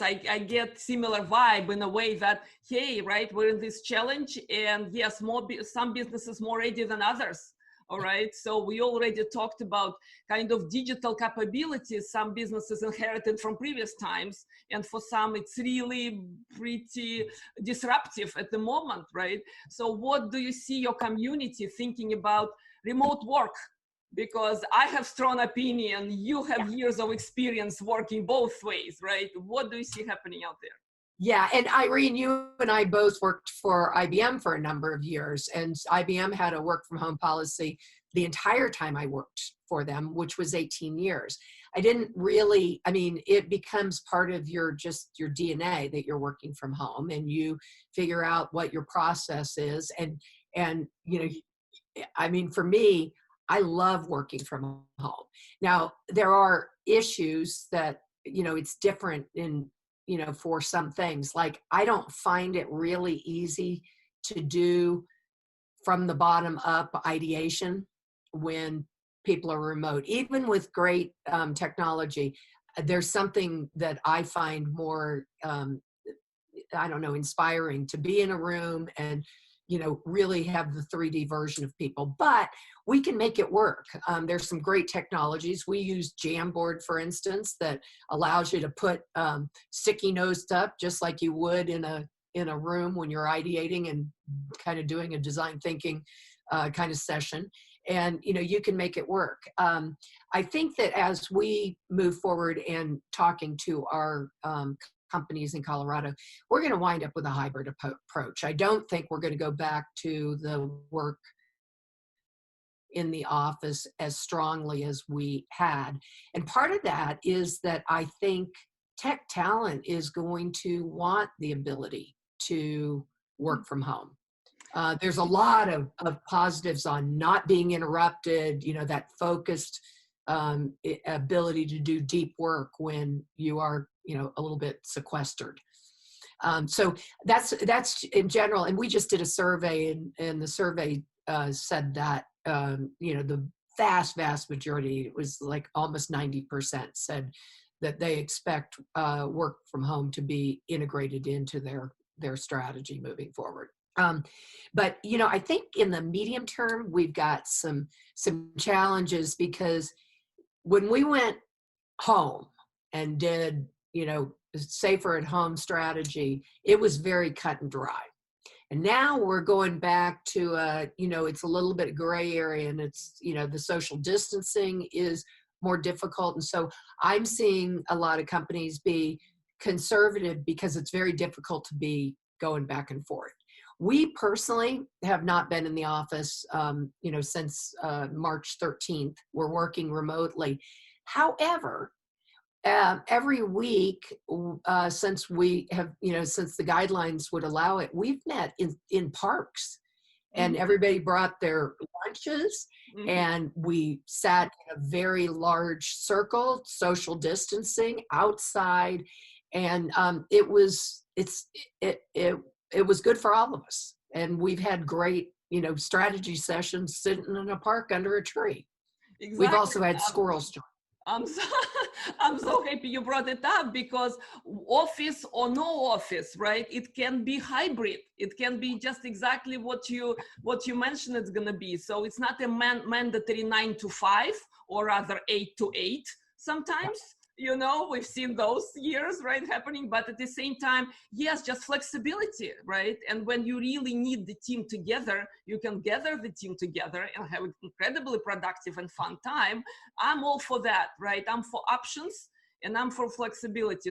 I get similar vibe in a way that, hey, right, we're in this challenge, and yes, some businesses more ready than others. All right, so we already talked about kind of digital capabilities some businesses inherited from previous times, and for some it's really pretty disruptive at the moment, right? So what do you see your community thinking about remote work? Because I have strong opinion, you have years of experience working both ways, right? What do you see happening out there? Yeah, and Irene, you and I both worked for IBM for a number of years, and IBM had a work from home policy the entire time I worked for them, which was 18 years. I didn't really, I mean, it becomes part of your DNA that you're working from home, and you figure out what your process is. And you know, I mean, for me, I love working from home. Now, there are issues that, you know, it's different in, you know, for some things. Like, I don't find it really easy to do from the bottom up ideation when people are remote. Even with great technology, there's something that I find more, I don't know, inspiring to be in a room and, you know, really have the 3D version of people. But we can make it work. There's some great technologies. We use Jamboard, for instance, that allows you to put sticky notes up just like you would in a room when you're ideating and kind of doing a design thinking kind of session. And, you know, you can make it work. I think that as we move forward and talking to our companies in Colorado, we're going to wind up with a hybrid approach. I don't think we're going to go back to the work in the office as strongly as we had. And part of that is that I think tech talent is going to want the ability to work from home. There's a lot of positives on not being interrupted, you know, that focused ability to do deep work when you are, you know, a little bit sequestered. So that's in general. And we just did a survey, and the survey said that, you know, the vast majority, it was like almost 90%, said that they expect work from home to be integrated into their strategy moving forward. But, you know, I think in the medium term, we've got some challenges, because when we went home and did, you know, safer at home strategy, it was very cut and dry. And now we're going back to, you know, it's a little bit gray area, and it's, you know, the social distancing is more difficult. And so I'm seeing a lot of companies be conservative because it's very difficult to be going back and forth. We personally have not been in the office, you know, since March 13th. We're working remotely. However, every week since we have, you know, since the guidelines would allow it, we've met in parks, and everybody brought their lunches, and we sat in a very large circle, social distancing outside, and it was good for all of us. And we've had great, you know, strategy sessions sitting in a park under a tree. Exactly. We've also had squirrels join. I'm so happy you brought it up, because office or no office, right? It can be hybrid. It can be just exactly what you mentioned it's going to be. So it's not a mandatory 9 to 5, or rather 8 to 8 sometimes. You know, we've seen those years, right, happening, but at the same time, yes, just flexibility, right? And when you really need the team together, you can gather the team together and have an incredibly productive and fun time. I'm all for that, right? I'm for options, and I'm for flexibility.